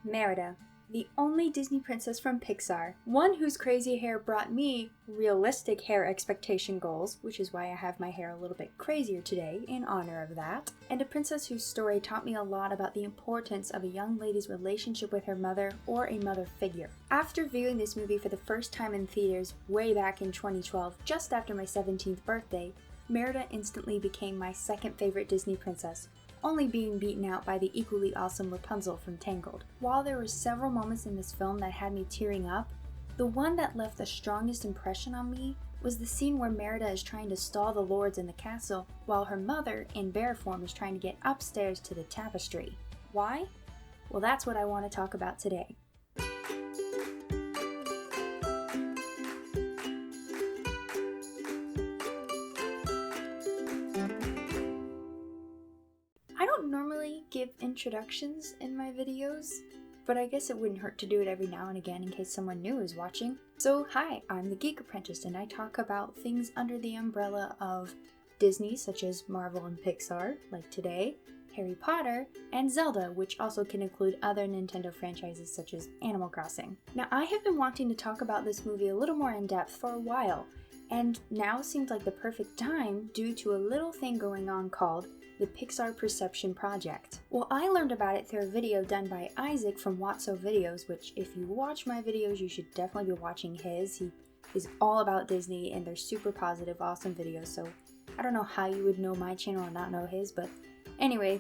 Merida, the only Disney princess from Pixar, one whose crazy hair brought me realistic hair expectation goals, which is why I have my hair a little bit crazier today in honor of that, and a princess whose story taught me a lot about the importance of a young lady's relationship with her mother or a mother figure. After viewing this movie for the first time in theaters way back in 2012, just after my 17th birthday, Merida instantly became my second favorite Disney princess, only being beaten out by the equally awesome Rapunzel from Tangled. While there were several moments in this film that had me tearing up, the one that left the strongest impression on me was the scene where Merida is trying to stall the lords in the castle, while her mother, in bear form, is trying to get upstairs to the tapestry. Why? Well, that's what I want to talk about today. I don't normally give introductions in my videos, but I guess it wouldn't hurt to do it every now and again in case someone new is watching. So hi, I'm the Geek Apprentice, and I talk about things under the umbrella of Disney, such as Marvel and Pixar, like today, Harry Potter, and Zelda, which also can include other Nintendo franchises such as Animal Crossing. Now, I have been wanting to talk about this movie a little more in depth for a while, and now seems like the perfect time due to a little thing going on called the Pixar Perception Project. Well, I learned about it through a video done by Isaac from Whatso Videos, which if you watch my videos, you should definitely be watching his. He is all about Disney and they're super positive, awesome videos, so I don't know how you would know my channel and not know his, but anyway,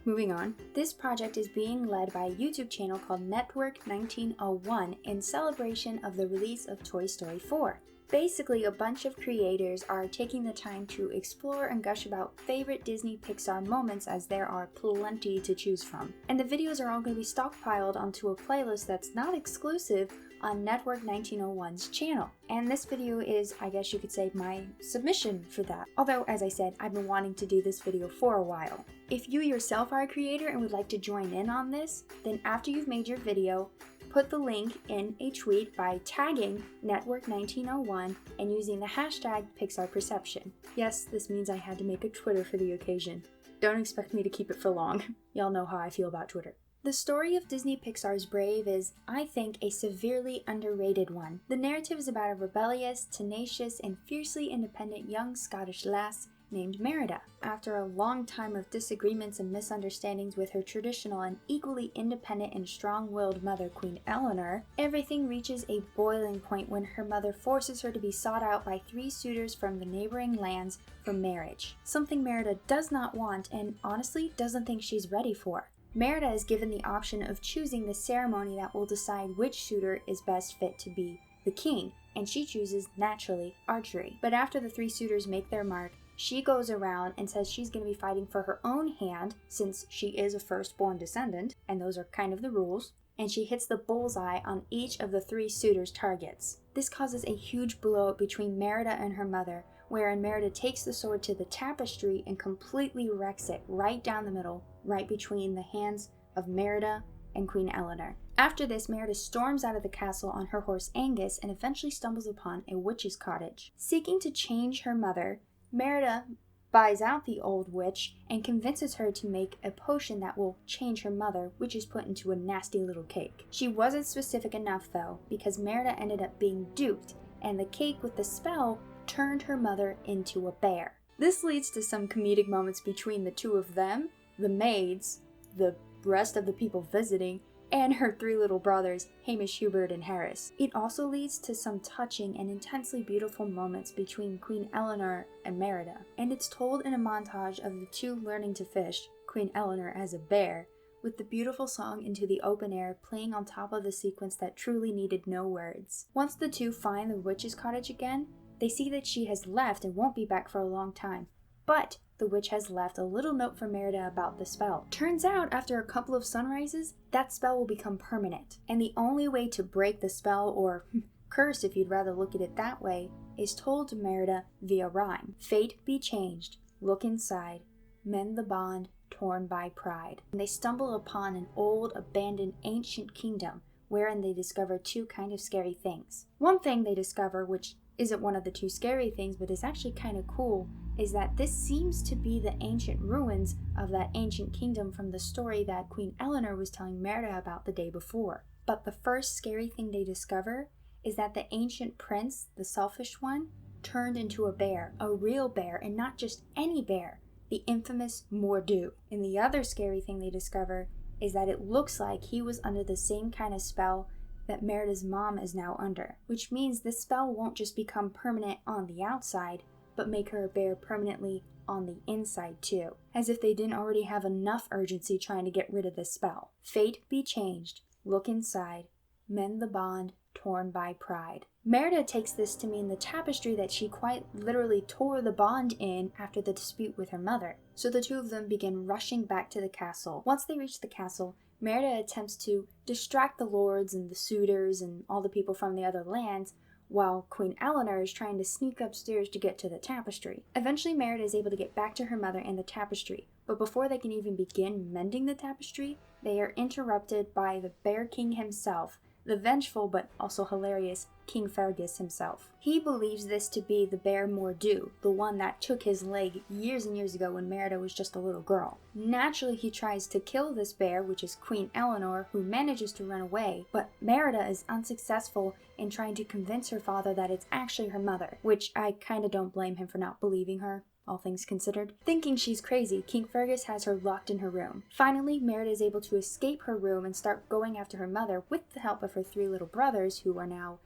moving on. This project is being led by a YouTube channel called Network 1901 in celebration of the release of Toy Story 4. Basically, a bunch of creators are taking the time to explore and gush about favorite Disney Pixar moments, as there are plenty to choose from. And the videos are all going to be stockpiled onto a playlist that's not exclusive on Network 1901's channel. And this video is, I guess you could say, my submission for that. Although, as I said, I've been wanting to do this video for a while. If you yourself are a creator and would like to join in on this, then after you've made your video, put the link in a tweet by tagging Network 1901 and using the hashtag PixarPerception. Yes, this means I had to make a Twitter for the occasion. Don't expect me to keep it for long. Y'all know how I feel about Twitter. The story of Disney Pixar's Brave is, I think, a severely underrated one. The narrative is about a rebellious, tenacious, and fiercely independent young Scottish lass named Merida. After a long time of disagreements and misunderstandings with her traditional and equally independent and strong-willed mother, Queen Elinor, everything reaches a boiling point when her mother forces her to be sought out by 3 suitors from the neighboring lands for marriage, something Merida does not want and honestly doesn't think she's ready for. Merida is given the option of choosing the ceremony that will decide which suitor is best fit to be the king, and she chooses, naturally, archery. But after the 3 suitors make their mark, she goes around and says she's going to be fighting for her own hand, since she is a firstborn descendant, and those are kind of the rules, and she hits the bullseye on each of the 3 suitors' targets. This causes a huge blow-up between Merida and her mother, wherein Merida takes the sword to the tapestry and completely wrecks it right down the middle, right between the hands of Merida and Queen Elinor. After this, Merida storms out of the castle on her horse Angus and eventually stumbles upon a witch's cottage. Seeking to change her mother, Merida buys out the old witch and convinces her to make a potion that will change her mother, which is put into a nasty little cake. She wasn't specific enough though, because Merida ended up being duped, and the cake with the spell turned her mother into a bear. This leads to some comedic moments between the two of them, the maids, the rest of the people visiting, and her 3 little brothers, Hamish, Hubert, and Harris. It also leads to some touching and intensely beautiful moments between Queen Elinor and Merida, and it's told in a montage of the 2 learning to fish, Queen Elinor as a bear, with the beautiful song Into the Open Air playing on top of the sequence that truly needed no words. Once the 2 find the witch's cottage again, they see that she has left and won't be back for a long time. But the witch has left a little note for Merida about the spell. Turns out, after a couple of sunrises, that spell will become permanent. And the only way to break the spell, or curse if you'd rather look at it that way, is told to Merida via rhyme. Fate be changed, look inside, mend the bond torn by pride. And they stumble upon an old, abandoned, ancient kingdom, wherein they discover 2 kind of scary things. One thing they discover, which isn't one of the 2 scary things, but is actually kind of cool, is that this seems to be the ancient ruins of that ancient kingdom from the story that Queen Elinor was telling Merida about the day before. But the first scary thing they discover is that the ancient prince, the selfish one, turned into a bear, a real bear, and not just any bear, the infamous Mor'du. And the other scary thing they discover is that it looks like he was under the same kind of spell that Merida's mom is now under, which means this spell won't just become permanent on the outside, but make her a bear permanently on the inside too, as if they didn't already have enough urgency trying to get rid of this spell. Fate be changed, look inside, mend the bond torn by pride. Merida takes this to mean the tapestry that she quite literally tore the bond in after the dispute with her mother. So the two of them begin rushing back to the castle. Once they reach the castle, Merida attempts to distract the lords and the suitors and all the people from the other lands, while Queen Elinor is trying to sneak upstairs to get to the tapestry. Eventually Merida is able to get back to her mother and the tapestry, but before they can even begin mending the tapestry, they are interrupted by the Bear King himself, the vengeful but also hilarious King Fergus himself. He believes this to be the bear Mor'du, the one that took his leg years and years ago when Merida was just a little girl. Naturally, he tries to kill this bear, which is Queen Elinor, who manages to run away, but Merida is unsuccessful in trying to convince her father that it's actually her mother, which I kinda don't blame him for not believing her, all things considered. Thinking she's crazy, King Fergus has her locked in her room. Finally, Merida is able to escape her room and start going after her mother with the help of her three little brothers, who are now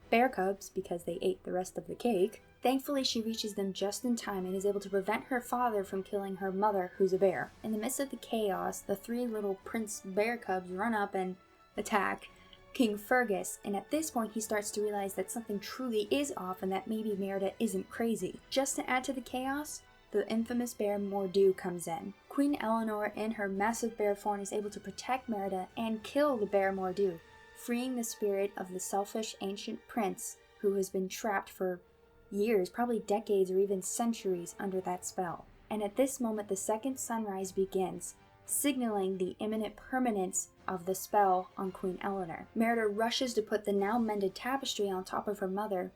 bear cubs because they ate the rest of the cake. Thankfully, she reaches them just in time and is able to prevent her father from killing her mother, who's a bear. In the midst of the chaos, the three little prince bear cubs run up and attack King Fergus, and at this point he starts to realize that something truly is off and that maybe Merida isn't crazy. Just to add to the chaos, the infamous bear Mor'du comes in. Queen Elinor in her massive bear form is able to protect Merida and kill the bear Mor'du, freeing the spirit of the selfish ancient prince who has been trapped for years, probably decades or even centuries under that spell. And at this moment the second sunrise begins, signaling the imminent permanence of the spell on Queen Elinor. Merida rushes to put the now mended tapestry on top of her mother,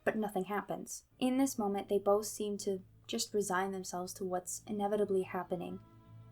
but nothing happens. In this moment, they both seem to just resign themselves to what's inevitably happening,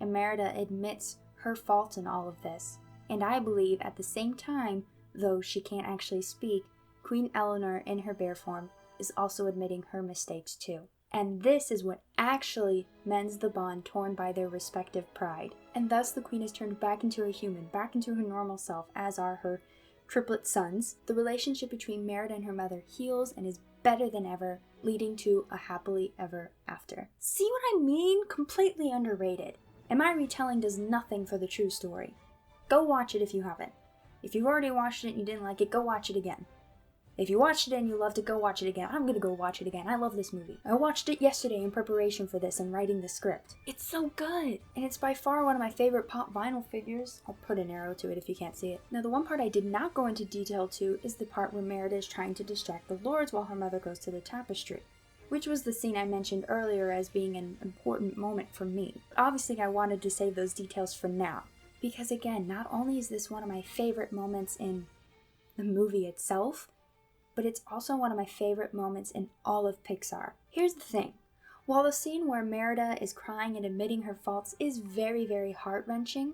and Merida admits her fault in all of this. And I believe at the same time, though she can't actually speak, Queen Elinor in her bear form is also admitting her mistakes too. And this is what actually mends the bond torn by their respective pride. And thus the queen is turned back into a human, back into her normal self, as are her triplet sons. The relationship between Merida and her mother heals and is better than ever, leading to a happily ever after. See what I mean? Completely underrated. And my retelling does nothing for the true story. Go watch it if you haven't. If you've already watched it and you didn't like it, go watch it again. If you watched it and you loved it, go watch it again. I'm gonna go watch it again. I love this movie. I watched it yesterday in preparation for this and writing the script. It's so good! And it's by far one of my favorite pop vinyl figures. I'll put an arrow to it if you can't see it. Now, the one part I did not go into detail to is the part where Merida is trying to distract the lords while her mother goes to the tapestry, which was the scene I mentioned earlier as being an important moment for me. Obviously, I wanted to save those details for now, because again, not only is this one of my favorite moments in the movie itself, but it's also one of my favorite moments in all of Pixar. Here's the thing. While the scene where Merida is crying and admitting her faults is very, very heart-wrenching,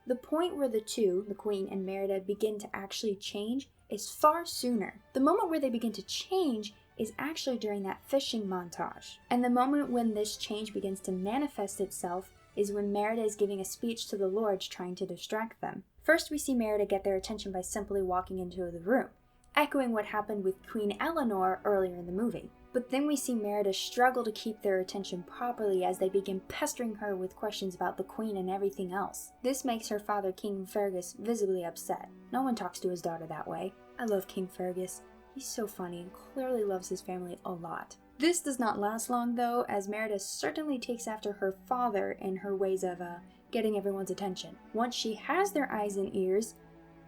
the point where the two, the Queen and Merida, begin to actually change is far sooner. The moment where they begin to change is actually during that fishing montage. And the moment when this change begins to manifest itself is when Merida is giving a speech to the lords trying to distract them. First, we see Merida get their attention by simply walking into the room, echoing what happened with Queen Elinor earlier in the movie. But then we see Merida struggle to keep their attention properly as they begin pestering her with questions about the Queen and everything else. This makes her father, King Fergus, visibly upset. No one talks to his daughter that way. I love King Fergus. He's so funny and clearly loves his family a lot. This does not last long though, as Merida certainly takes after her father in her ways of getting everyone's attention. Once she has their eyes and ears,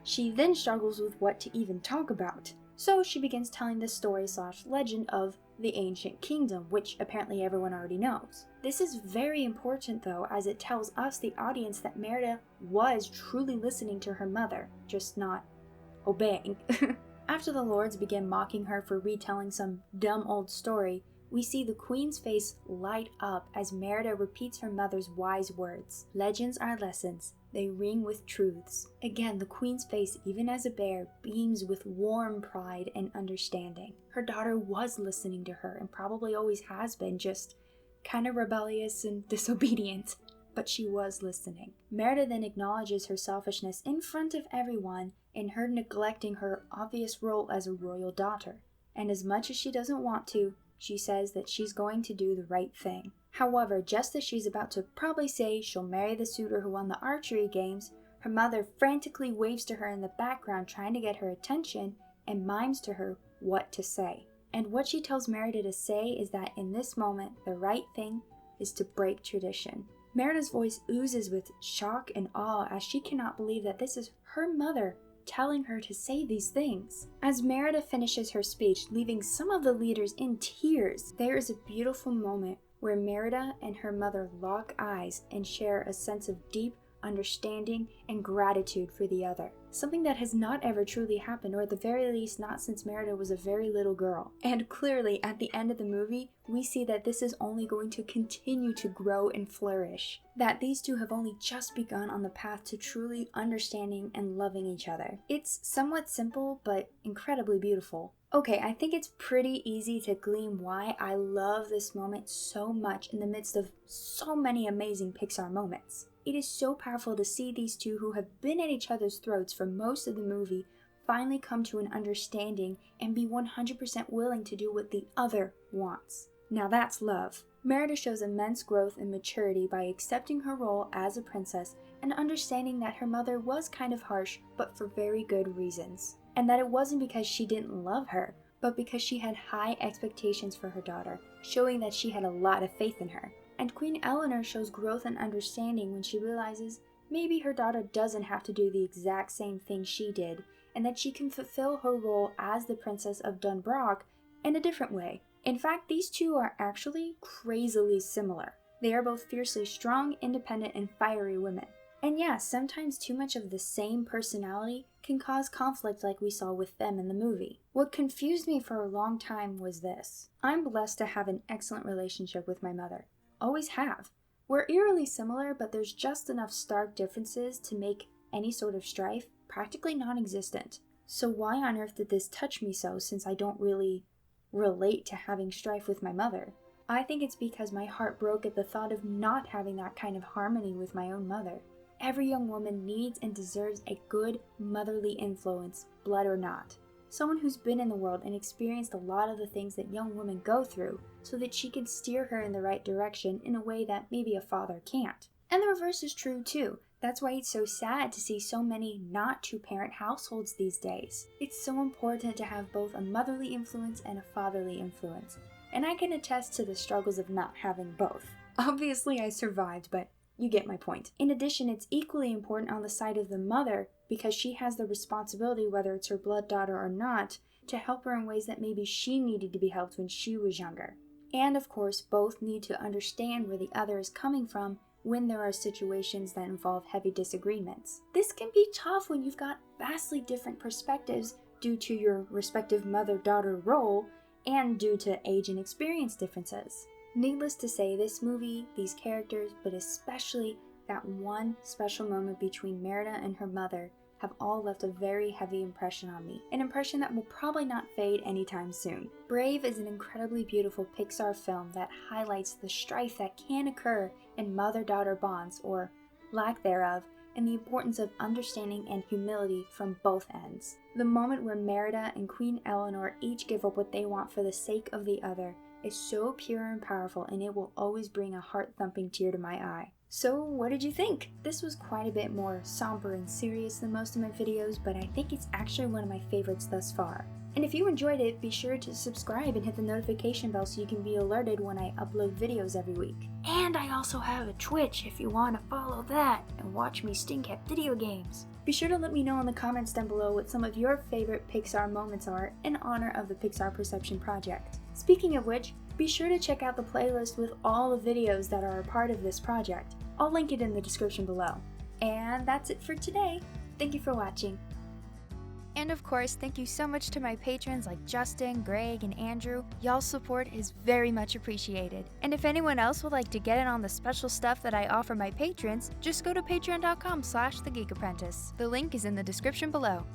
she then struggles with what to even talk about. So she begins telling the story/legend of the ancient kingdom, which apparently everyone already knows. This is very important though, as it tells us, the audience, that Merida was truly listening to her mother, just not obeying. After the lords begin mocking her for retelling some dumb old story, we see the Queen's face light up as Merida repeats her mother's wise words. Legends are lessons. They ring with truths. Again, the Queen's face, even as a bear, beams with warm pride and understanding. Her daughter was listening to her and probably always has been, just kind of rebellious and disobedient. But she was listening. Merida then acknowledges her selfishness in front of everyone in her neglecting her obvious role as a royal daughter. And as much as she doesn't want to, she says that she's going to do the right thing. However, just as she's about to probably say she'll marry the suitor who won the archery games, her mother frantically waves to her in the background trying to get her attention and mimes to her what to say. And what she tells Merida to say is that in this moment, the right thing is to break tradition. Merida's voice oozes with shock and awe as she cannot believe that this is her mother telling her to say these things. As Merida finishes her speech, leaving some of the leaders in tears, there is a beautiful moment where Merida and her mother lock eyes and share a sense of deep understanding and gratitude for the other. Something that has not ever truly happened, or at the very least not since Merida was a very little girl. And clearly, at the end of the movie, we see that this is only going to continue to grow and flourish. That these two have only just begun on the path to truly understanding and loving each other. It's somewhat simple, but incredibly beautiful. Okay, I think it's pretty easy to glean why I love this moment so much in the midst of so many amazing Pixar moments. It is so powerful to see these two who have been at each other's throats for most of the movie finally come to an understanding and be 100% willing to do what the other wants. Now that's love. Merida shows immense growth and maturity by accepting her role as a princess and understanding that her mother was kind of harsh, but for very good reasons. And that it wasn't because she didn't love her, but because she had high expectations for her daughter, showing that she had a lot of faith in her. And Queen Elinor shows growth and understanding when she realizes maybe her daughter doesn't have to do the exact same thing she did, and that she can fulfill her role as the Princess of Dunbrock in a different way. In fact, these two are actually crazily similar. They are both fiercely strong, independent, and fiery women. And yeah, sometimes too much of the same personality can cause conflict like we saw with them in the movie. What confused me for a long time was this. I'm blessed to have an excellent relationship with my mother. Always have. We're eerily similar, but there's just enough stark differences to make any sort of strife practically non-existent. So why on earth did this touch me so, since I don't really relate to having strife with my mother? I think it's because my heart broke at the thought of not having that kind of harmony with my own mother. Every young woman needs and deserves a good motherly influence, blood or not. Someone who's been in the world and experienced a lot of the things that young women go through, so that she can steer her in the right direction in a way that maybe a father can't. And the reverse is true too. That's why it's so sad to see so many not two-parent households these days. It's so important to have both a motherly influence and a fatherly influence. And I can attest to the struggles of not having both. Obviously I survived, but you get my point. In addition, it's equally important on the side of the mother because she has the responsibility, whether it's her blood daughter or not, to help her in ways that maybe she needed to be helped when she was younger. And of course, both need to understand where the other is coming from when there are situations that involve heavy disagreements. This can be tough when you've got vastly different perspectives due to your respective mother-daughter role and due to age and experience differences. Needless to say, this movie, these characters, but especially that one special moment between Merida and her mother have all left a very heavy impression on me. An impression that will probably not fade anytime soon. Brave is an incredibly beautiful Pixar film that highlights the strife that can occur in mother-daughter bonds, or lack thereof, and the importance of understanding and humility from both ends. The moment where Merida and Queen Elinor each give up what they want for the sake of the other is so pure and powerful, and it will always bring a heart-thumping tear to my eye. So what did you think? This was quite a bit more somber and serious than most of my videos, but I think it's actually one of my favorites thus far. And if you enjoyed it, be sure to subscribe and hit the notification bell so you can be alerted when I upload videos every week. And I also have a Twitch if you want to follow that and watch me stink at video games. Be sure to let me know in the comments down below what some of your favorite Pixar moments are in honor of the Pixar Perception Project. Speaking of which, be sure to check out the playlist with all the videos that are a part of this project. I'll link it in the description below. And that's it for today. Thank you for watching. And of course, thank you so much to my patrons like Justin, Greg, and Andrew. Y'all's support is very much appreciated. And if anyone else would like to get in on the special stuff that I offer my patrons, just go to patreon.com/thegeekapprentice. The link is in the description below.